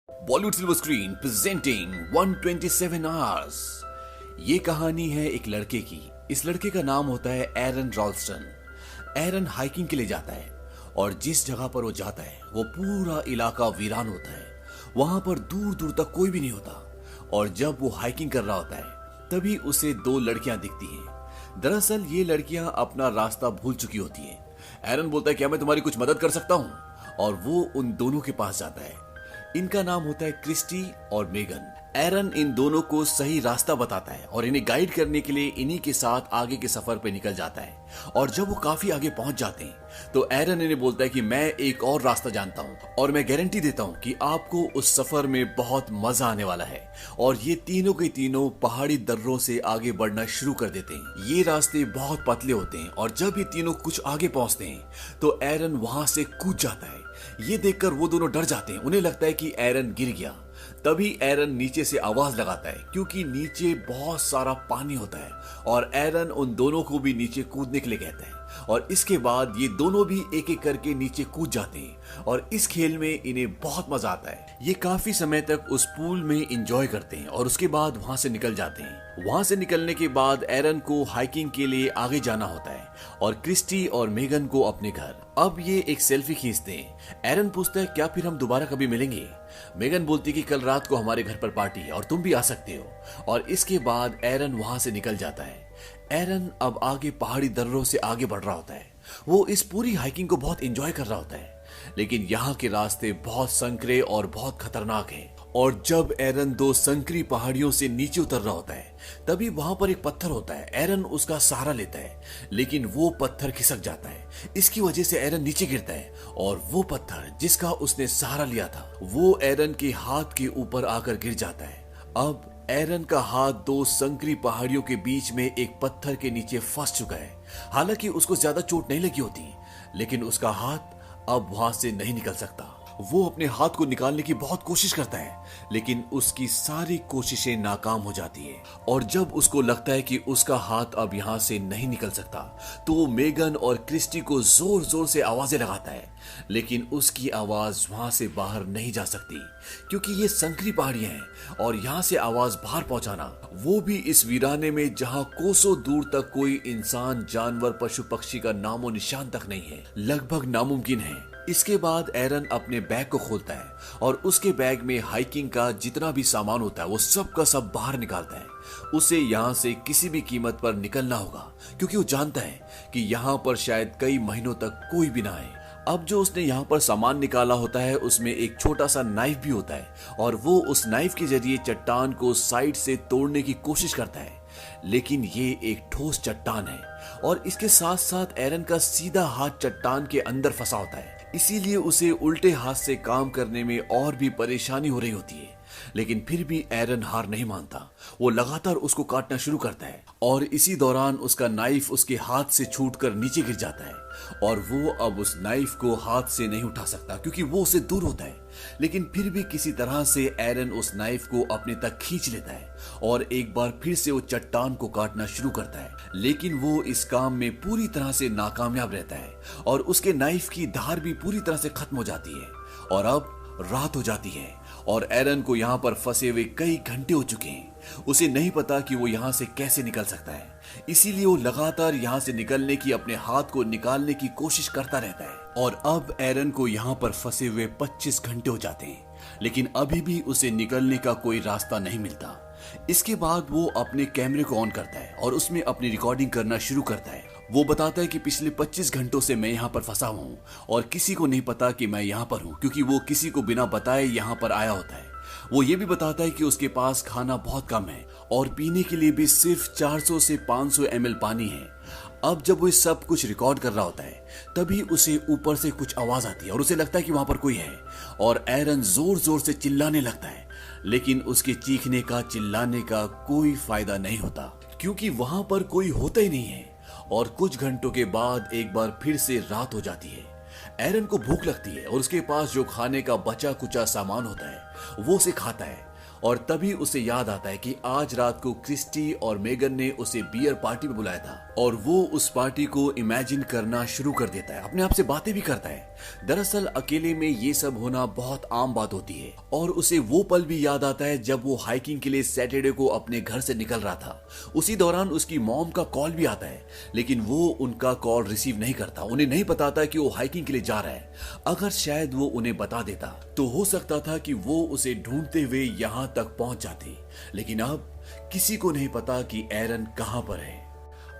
Bollywood silver screen presenting 127 hours. ये कहानी है एक लड़के की। इस लड़के का नाम होता है एरन रॉल्स्टन। एरन हाइकिंग के लिए जाता है और जिस जगह पर वो जाता है वो पूरा इलाका वीरान होता है। वहां पर दूर दूर तक कोई भी नहीं होता और जब वो हाइकिंग कर रहा होता है तभी उसे दो लड़कियां दिखती हैं। दरअसल ये लड़कियां अपना रास्ता भूल चुकी होती हैं। एरन बोलता है क्या मैं तुम्हारी कुछ मदद कर सकता हूं, और वो उन दोनों के पास जाता है। इनका नाम होता है क्रिस्टी और मेगन। एरन इन दोनों को सही रास्ता बताता है और इन्हें गाइड करने के लिए इन्हीं के साथ आगे के सफर पे निकल जाता है। और जब वो काफी आगे पहुंच जाते हैं तो एरन इन्हें बोलता है कि मैं एक और रास्ता जानता हूं और मैं गारंटी देता हूं कि आपको उस सफर में बहुत मजा आने वाला है। और ये तीनों के तीनों पहाड़ी दर्रों से आगे बढ़ना शुरू कर देते हैं। ये रास्ते बहुत पतले होते हैं और जब ये तीनों कुछ आगे पहुंचते हैं तो एरन वहां से कूद जाता है। ये देखकर वो दोनों डर जाते हैं। उन्हें लगता है कि एरन गिर गया। तभी एरन नीचे से आवाज लगाता है क्योंकि नीचे बहुत सारा पानी होता है और एरन उन दोनों को भी नीचे कूदने के लिए कहता है। और इसके बाद ये दोनों भी एक एक करके नीचे कूद जाते हैं और इस खेल में इन्हें बहुत मजा आता है। ये काफी समय तक उस पूल में एंजॉय करते हैं और उसके बाद वहां से निकल जाते हैं। वहां से निकलने के बाद एरन को हाइकिंग के लिए आगे जाना होता है और क्रिस्टी और मेगन को अपने घर। अब ये एक सेल्फी खींचते हैं। एरन पूछता है क्या फिर हम दोबारा कभी मिलेंगे। मेगन बोलती कि कल रात को हमारे घर पर पार्टी है और तुम भी आ सकते हो। और इसके बाद एरन वहां से निकल जाता है। एरन अब आगे पहाड़ी दर्रों से आगे बढ़ रहा होता है। वो इस पूरी हाइकिंग को बहुत एंजॉय कर रहा होता है, लेकिन यहाँ के रास्ते बहुत संकरे और बहुत खतरनाक हैं। और जब एरन दो संकरी पहाड़ियों से नीचे उतर रहा होता है तभी वहां पर एक पत्थर होता है। एरन उसका सहारा लेता है लेकिन वो पत्थर खिसक जाता है। इसकी वजह से एरन नीचे गिरता है और वो पत्थर जिसका उसने सहारा लिया था वो एरन के हाथ के ऊपर आकर गिर जाता है। अब एरन का हाथ दो संकरी पहाड़ियों के बीच में एक पत्थर के नीचे फंस चुका है। हालांकि उसको ज्यादा चोट नहीं लगी होती, लेकिन उसका हाथ अब वहां से नहीं निकल सकता। वो अपने हाथ को निकालने की बहुत कोशिश करता है, लेकिन उसकी सारी कोशिशें नाकाम हो जाती है। और जब उसको लगता है कि उसका हाथ अब यहाँ से नहीं निकल सकता तो वो मेगन और क्रिस्टी को जोर जोर से आवाजें लगाता है, लेकिन उसकी आवाज वहां से बाहर नहीं जा सकती क्योंकि ये संकरी पहाड़ियां हैं और यहाँ से आवाज बाहर पहुंचाना, वो भी इस वीराने में जहाँ कोसों दूर तक कोई इंसान, जानवर, पशु पक्षी का नामो निशान तक नहीं है, लगभग नामुमकिन है। इसके बाद एरन अपने बैग को खोलता है और उसके बैग में हाइकिंग का जितना भी सामान होता है वो सब का सब बाहर निकालता है। उसे यहाँ से किसी भी कीमत पर निकलना होगा क्योंकि वो जानता है कि यहाँ पर शायद कई महीनों तक कोई भी ना आए। अब जो उसने यहाँ पर सामान निकाला होता है उसमें एक छोटा सा नाइफ भी होता है और वो उस नाइफ के जरिए चट्टान को साइड से तोड़ने की कोशिश करता है, लेकिन ये एक ठोस चट्टान है और इसके साथ साथ एरन का सीधा हाथ चट्टान के अंदर फंसा होता है। इसीलिए उसे उल्टे हाथ से काम करने में और भी परेशानी हो रही होती है, लेकिन फिर भी एरन हार नहीं मानता। वो लगातार उसको काटना शुरू करता है और इसी दौरान उसका नाइफ उसके हाथ से छूटकर नीचे गिर जाता है और वो अब उस नाइफ को हाथ से नहीं उठा सकता क्योंकि वो उससे दूर होता है। लेकिन फिर भी किसी तरह से एरन उस नाइफ को अपने तक खींच लेता है और एक बार फिर से वो चट्टान को काटना शुरू करता है, लेकिन वो इस काम में पूरी तरह से नाकामयाब रहता है और उसके नाइफ की धार भी पूरी तरह से खत्म हो जाती है। और अब रात हो जाती है और एरन को यहाँ पर फंसे हुए कई घंटे हो चुके हैं। उसे नहीं पता कि वो यहाँ से कैसे निकल सकता है, इसीलिए वो लगातार यहाँ से निकलने की, अपने हाथ को निकालने की कोशिश करता रहता है। और अब एरन को यहाँ पर फंसे हुए 25 घंटे हो जाते हैं, लेकिन अभी भी उसे निकलने का कोई रास्ता नहीं मिलता। इसके बाद वो अपने कैमरे को ऑन करता है और उसमें अपनी रिकॉर्डिंग करना शुरू करता है। वो बताता है कि पिछले 25 घंटों से मैं यहाँ पर फंसा हुआ हूँ और किसी को नहीं पता कि मैं यहाँ पर हूँ क्योंकि वो किसी को बिना बताए यहाँ पर आया होता है। वो ये भी बताता है कि उसके पास खाना बहुत कम है और पीने के लिए भी सिर्फ 400 से 500 ml पानी है। अब जब वो सब कुछ रिकॉर्ड कर रहा होता है तभी उसे ऊपर से कुछ आवाज आती है और उसे लगता है कि वहां पर कोई है और एरन जोर जोर से चिल्लाने लगता है, लेकिन उसके चीखने का, चिल्लाने का कोई फायदा नहीं होता क्योंकि वहां पर कोई होता ही नहीं है। और कुछ घंटों के बाद एक बार फिर से रात हो जाती है। एरन को भूख लगती है और उसके पास जो खाने का बचा कुचा सामान होता है वो उसे खाता है और तभी उसे याद आता है कि आज रात को क्रिस्टी और मेगन ने उसे बियर पार्टी में बुलाया था और वो उस पार्टी को इमेजिन करना शुरू कर देता है, अपने आप से बातें भी करता है। दरअसल अकेले में ये सब होना बहुत आम बात होती है और उसे वो पल भी याद आता है जब वो हाइकिंग के लिए सैटरडे को अपने घर से निकल रहा था। उसी दौरान उसकी मॉम का कॉल भी आता है, लेकिन वो उनका कॉल रिसीव नहीं करता। उन्हें नहीं बताता कि वो हाइकिंग के लिए जा रहा है। अगर शायद वो उन्हें बता देता तो हो सकता था कि वो उसे ढूंढते हुए यहाँ तक पहुंच जाते, लेकिन अब किसी को नहीं पता कि एरन कहां पर है।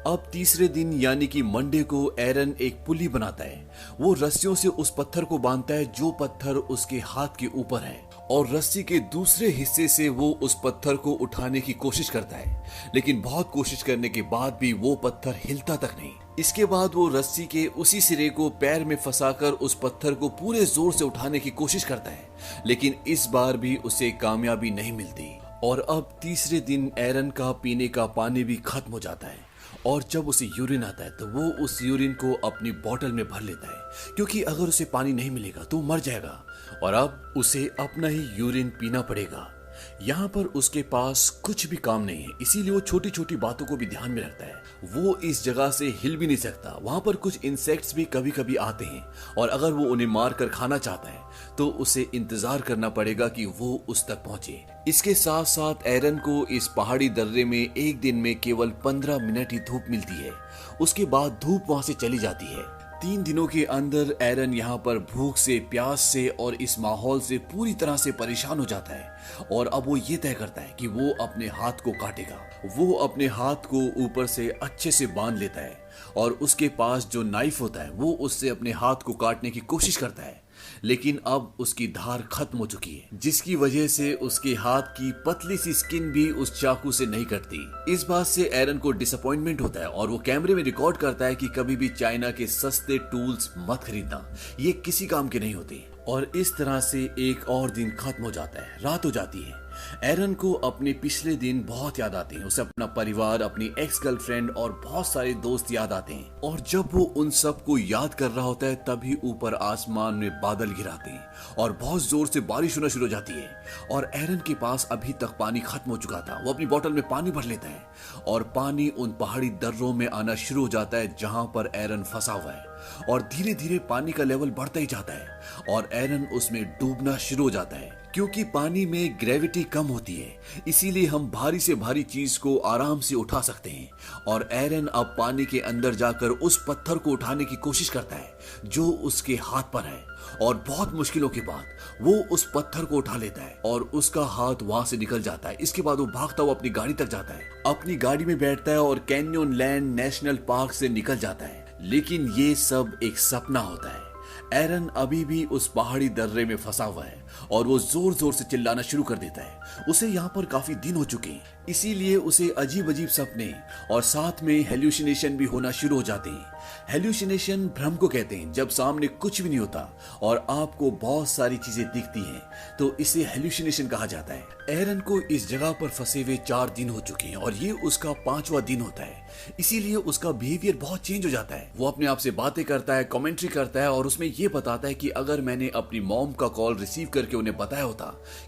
अब तीसरे दिन यानी कि मंडे को एरन एक पुली बनाता है। वो रस्सियों से उस पत्थर को बांधता है जो पत्थर उसके हाथ के ऊपर है, और रस्सी के दूसरे हिस्से से वो उस पत्थर को उठाने की कोशिश करता है, लेकिन बहुत कोशिश करने के बाद भी वो पत्थर हिलता तक नहीं। इसके बाद वो रस्सी के उसी सिरे को पैर में फंसाकर उस पत्थर को पूरे जोर से उठाने की कोशिश करता है, लेकिन इस बार भी उसे कामयाबी नहीं मिलती। और अब तीसरे दिन एरन का पीने का पानी भी खत्म हो जाता है, और जब उसे यूरिन आता है तो वो उस यूरिन को अपनी बोतल में भर लेता है, क्योंकि अगर उसे पानी नहीं मिलेगा तो मर जाएगा और अब उसे अपना ही यूरिन पीना पड़ेगा। यहाँ पर उसके पास कुछ भी काम नहीं है, इसीलिए वो छोटी छोटी बातों को भी ध्यान में रखता है। वो इस जगह से हिल भी नहीं सकता। वहां पर कुछ इंसेक्ट्स भी कभी कभी आते हैं, और अगर वो उन्हें मार कर खाना चाहता है तो उसे इंतजार करना पड़ेगा कि वो उस तक पहुंचे। इसके साथ साथ एरन को इस पहाड़ी दर्रे में एक दिन में केवल 15 मिनट ही धूप मिलती है। उसके बाद धूप वहां से चली जाती है। 3 दिनों के अंदर एरन यहाँ पर भूख से, प्यास से और इस माहौल से पूरी तरह से परेशान हो जाता है, और अब वो ये तय करता है कि वो अपने हाथ को काटेगा। वो अपने हाथ को ऊपर से अच्छे से बांध लेता है, और उसके पास जो नाइफ होता है वो उससे अपने हाथ को काटने की कोशिश करता है, लेकिन अब उसकी धार खत्म हो चुकी है, जिसकी वजह से उसके हाथ की पतली सी स्किन भी उस चाकू से नहीं कटती। इस बात से एरन को डिसअपॉइंटमेंट होता है, और वो कैमरे में रिकॉर्ड करता है कि कभी भी चाइना के सस्ते टूल्स मत खरीदना, ये किसी काम के नहीं होते। और इस तरह से एक और दिन खत्म हो जाता है, रात हो जाती है। एरन को अपने पिछले दिन बहुत याद आते हैं। उसे अपना परिवार, अपनी एक्स गर्लफ्रेंड और बहुत सारे दोस्त याद आते हैं, और जब वो उन सब को याद कर रहा होता है तभी ऊपर आसमान में बादल घिराते हैं और बहुत जोर से बारिश होना शुरू हो जाती है। और एरन के पास अभी तक पानी खत्म हो चुका था। वो अपनी बोतल में पानी भर लेता है, और पानी उन पहाड़ी दर्रों में आना शुरू हो जाता है जहां पर एरन फंसा हुआ है, और धीरे धीरे पानी का लेवल बढ़ता ही जाता है और एरन उसमें डूबना शुरू हो जाता है। क्योंकि पानी में ग्रेविटी कम होती है, इसीलिए हम भारी से भारी चीज को आराम से उठा सकते हैं। और एरन अब पानी के अंदर जाकर उस पत्थर को उठाने की कोशिश करता है जो उसके हाथ पर है, और बहुत मुश्किलों के बाद वो उस पत्थर को उठा लेता है और उसका हाथ वहां से निकल जाता है। इसके बाद वो भागता हुआ अपनी गाड़ी तक जाता है, अपनी गाड़ी में बैठता है और कैन्यन लैंड नेशनल पार्क से निकल जाता है। लेकिन ये सब एक सपना होता है। एरन अभी भी उस पहाड़ी दर्रे में फंसा हुआ है, और वो जोर जोर से चिल्लाना शुरू कर देता है। उसे यहाँ पर काफी दिन हो चुके हैं, इसीलिए उसे अजीब अजीब सपने और साथ में हेल्यूसिनेशन भी होना शुरू हो जाते हैं। हेल्यूसिनेशन भ्रम को कहते हैं, जब सामने कुछ भी नहीं होता और आपको बहुत सारी चीजें दिखती हैं, तो इसे हेल्यूसिनेशन कहा जाता है। एरन को इस जगह पर फंसे हुए 4 दिन हो चुके हैं, और ये उसका 5वां दिन होता है। इसीलिए उसका बिहेवियर बहुत चेंज हो जाता है। वो अपने आप से बातें करता है, कमेंट्री करता है, और उसमें ये बताता है कि अगर मैंने अपनी मॉम का कॉल रिसीव करके उन्हें बताया होता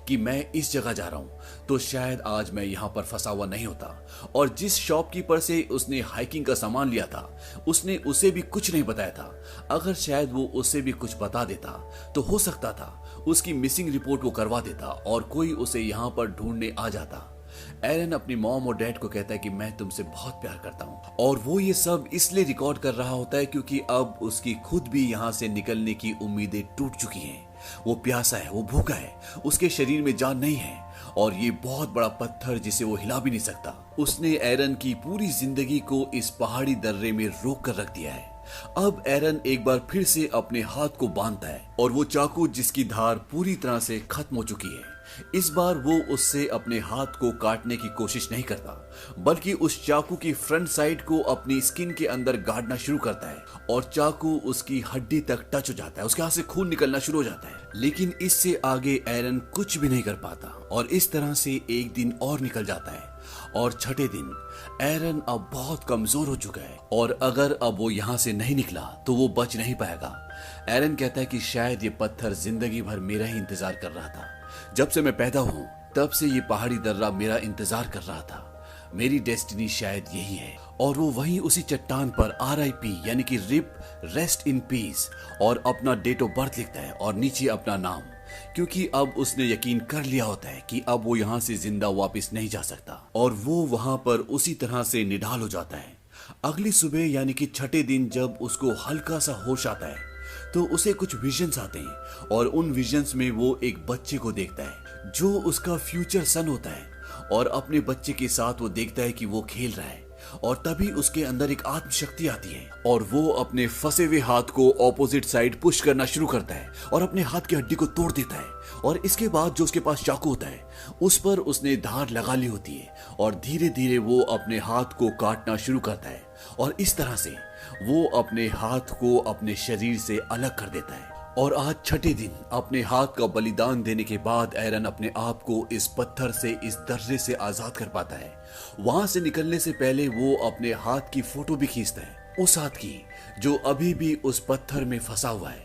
कि मैं इस जगह जा रहा हूं, तो शायद आज मैं यहाँ पर फंसा हुआ नहीं होता। और जिस शॉपकीपर से उसने हाइकिंग का सामान लिया था, उसने उसे भी कुछ नहीं बताया था। अगर शायद वो उसे भी कुछ बता देता तो हो सकता था उसकी मिसिंग रिपोर्ट वो करवा देता और कोई उसे यहाँ पर ढूंढने आ जाता। एरन अपनी मॉम और डैड को कहता है कि मैं तुमसे बहुत प्यार करता हूँ, और वो ये सब इसलिए रिकॉर्ड कर रहा होता है क्योंकि अब उसकी खुद भी यहाँ से निकलने की उम्मीदें टूट चुकी हैं। वो प्यासा है, वो भूखा है, उसके शरीर में जान नहीं है, और ये बहुत बड़ा पत्थर जिसे वो हिला भी नहीं सकता। उसने एरन की पूरी जिंदगी को इस पहाड़ी दर्रे में रोक कर रख दिया है। अब एरन एक बार फिर से अपने हाथ को बांधता है, और वो चाकू जिसकी धार पूरी तरह से खत्म हो चुकी है, इस बार वो उससे अपने हाथ को काटने की कोशिश नहीं करता, बल्कि उस चाकू की फ्रंट साइड को अपनी स्किन के अंदर गाड़ना शुरू करता है, और चाकू उसकी हड्डी तक टच हो जाता है। उसके हाथ से खून निकलना शुरू हो जाता है, लेकिन इससे आगे एरन कुछ भी नहीं कर पाता, और इस तरह से एक दिन और निकल जाता है। और छठे दिन एरन अब बहुत कमजोर हो चुका है, और अगर अब वो यहाँ से नहीं निकला तो वो बच नहीं पाएगा। एरन कहता है कि शायद ये पत्थर जिंदगी भर मेरा ही इंतजार कर रहा था। जब से मैं पैदा हूँ तब से ये पहाड़ी दर्रा मेरा इंतजार कर रहा था। मेरी डेस्टिनी शायद यही है। और वो वहीं उसी चट्टान पर RIP यानी कि रिप रेस्ट इन पीस और अपना डेट ऑफ बर्थ लिखता है और नीचे अपना नाम, क्योंकि अब उसने यकीन कर लिया होता है कि अब वो यहाँ से जिंदा वापस नहीं जा सकता। और वो वहां पर उसी तरह से निढाल हो जाता है। अगली सुबह यानी कि छठे दिन जब उसको हल्का सा होश आता है तो उसे कुछ विजन्स आते हैं और उन विजन्स में वो एक बच्चे को देखता है जो उसका फ्यूचर सन होता है। और अपने बच्चे के साथ वो देखता है कि वो खेल रहा है और तभी उसके अंदर एक आत्मशक्ति आती है और वो अपने फंसे हुए हाथ को ऑपोजिट साइड पुश करना शुरू करता है और अपने हाथ की हड्डी को तोड़ देता है। और इसके बाद जो उसके पास चाकू होता है उस पर उसने धार लगा ली होती है और धीरे धीरे वो अपने हाथ को काटना शुरू करता है और इस तरह से वो अपने हाथ को अपने शरीर से अलग कर देता है। और आज छठे दिन अपने हाथ का बलिदान देने के बाद एरन अपने आप को इस पत्थर से, इस दर्रे से आजाद कर पाता है। वहां से निकलने से पहले वो अपने हाथ की फोटो भी खींचता है, उस हाथ की जो अभी भी उस पत्थर में फंसा हुआ है।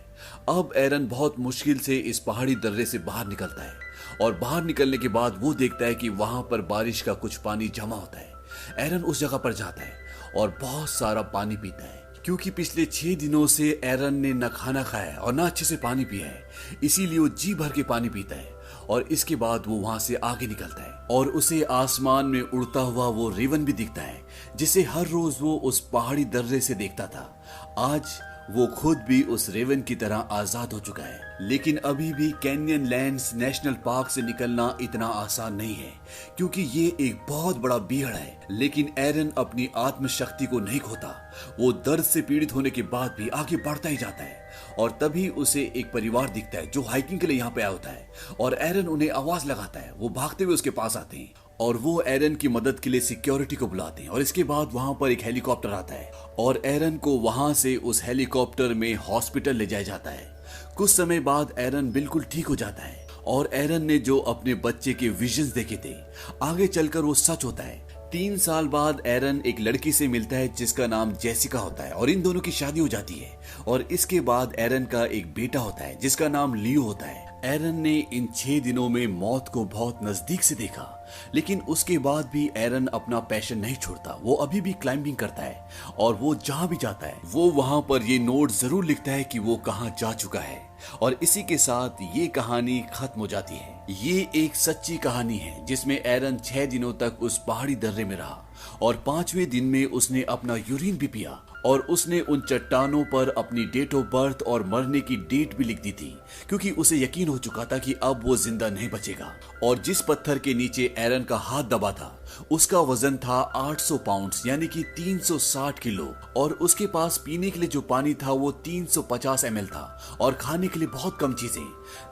अब एरन बहुत मुश्किल से इस पहाड़ी दर्रे से बाहर निकलता है और बाहर निकलने के बाद वो देखता है कि वहां पर बारिश का कुछ पानी जमा होता है। एरन उस जगह पर जाता है और बहुत सारा पानी पीता है, क्योंकि पिछले 6 दिनों से एरन ने न खाना खाया और न अच्छे से पानी पिया है, इसीलिए वो जी भर के पानी पीता है। और इसके बाद वो वहां से आगे निकलता है और उसे आसमान में उड़ता हुआ वो रेवन भी दिखता है जिसे हर रोज वो उस पहाड़ी दर्रे से देखता था। आज वो खुद भी उस रेवन की तरह आजाद हो चुका है। लेकिन अभी भी कैनियन लैंड्स नेशनल पार्क से निकलना इतना आसान नहीं है, क्योंकि ये एक बहुत बड़ा बियड़ है। लेकिन एरन अपनी आत्मशक्ति को नहीं खोता। वो दर्द से पीड़ित होने के बाद भी आगे बढ़ता ही जाता है और तभी उसे एक परिवार दिखता है जो हाइकिंग के लिए यहाँ पे आया होता है और एरन उन्हें आवाज लगाता है। वो भागते हुए उसके पास आते हैं और वो एरन की मदद के लिए सिक्योरिटी को बुलाते हैं और इसके बाद वहां पर एक हेलीकॉप्टर आता है और एरन को वहां से उस हेलीकॉप्टर में हॉस्पिटल ले जाया जाता है। कुछ समय बाद एरन बिल्कुल ठीक हो जाता है और एरन ने जो अपने बच्चे के विजन्स देखे थे आगे चलकर वो सच होता है। 3 साल बाद एरन एक लड़की से मिलता है जिसका नाम जेसिका होता है और इन दोनों की शादी हो जाती है और इसके बाद एरन का एक बेटा होता है जिसका नाम लियो होता है। एरन ने इन 6 दिनों में मौत को बहुत नजदीक से देखा, लेकिन उसके बाद भी एरन अपना पैशन नहीं छोड़ता। वो अभी भी क्लाइंबिंग करता है और वो जहां भी जाता है वो वहां पर ये नोट जरूर लिखता है कि वो कहां जा चुका है। और इसी के साथ ये कहानी खत्म हो जाती है। ये एक सच्ची कहानी है जिसमें एरन 6 दिनों तक उस पहाड़ी दर्रे में रहा और 5वें दिन में उसने अपना यूरिन भी पिया और उसने उन चट्टानों पर अपनी डेट ऑफ बर्थ और मरने की डेट भी लिख दी थी, क्योंकि उसे यकीन हो चुका था कि अब वो जिंदा नहीं बचेगा। और जिस पत्थर के नीचे एरन का हाथ दबा था उसका वजन था 800 पाउंड्स यानी कि 360 किलो और उसके पास पीने के लिए जो पानी था वो 350 ml था और खाने के लिए बहुत कम चीजें।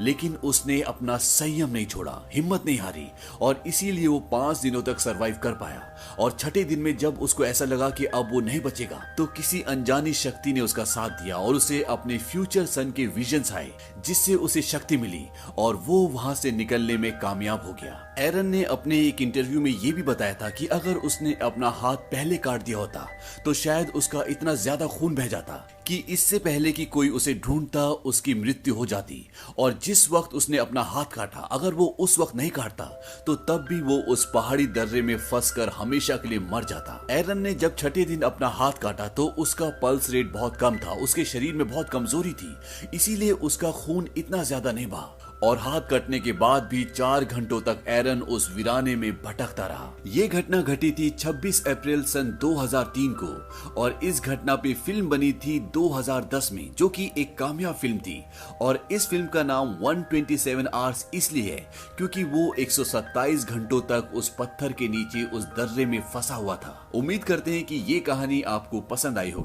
लेकिन उसने अपना संयम नहीं छोड़ा, हिम्मत नहीं हारी और इसीलिए वो 5 दिनों तक सरवाइव कर पाया। और छठे दिन में जब उसको ऐसा लगा कि अब वो नहीं बचेगा तो किसी अनजानी शक्ति ने उसका साथ दिया और उसे अपने फ्यूचर सन के विजन्स आए जिससे उसे शक्ति मिली और वो वहां से निकलने में कामयाब हो गया। एरन ने अपने एक इंटरव्यू में ये भी बताया था कि अगर उसने अपना हाथ पहले काट दिया होता तो शायद उसका इतना ज्यादा खून बह जाता कि इससे पहले कि कोई उसे ढूंढता उसकी मृत्यु हो जाती। और जिस वक्त उसने अपना हाथ काटा अगर वो उस वक्त नहीं काटता तो तब भी वो उस पहाड़ी दर्रे में फंसकर हमेशा के लिए मर जाता। एरन ने जब छठे दिन अपना हाथ काटा तो उसका पल्स रेट बहुत कम था, उसके शरीर में बहुत कमजोरी थी, इसीलिए उसका खून इतना ज्यादा नहीं बहा। और हाथ कटने के बाद भी 4 घंटों तक एरन उस वीराने में भटकता रहा। ये घटना घटी थी 26 अप्रैल सन 2003 को और इस घटना पे फिल्म बनी थी 2010 में जो कि एक कामयाब फिल्म थी। और इस फिल्म का नाम 127 आवर्स इसलिए है क्योंकि वो 127 घंटों तक उस पत्थर के नीचे उस दर्रे में फंसा हुआ था। उम्मीद करते हैं कि ये कहानी आपको पसंद आई होगी।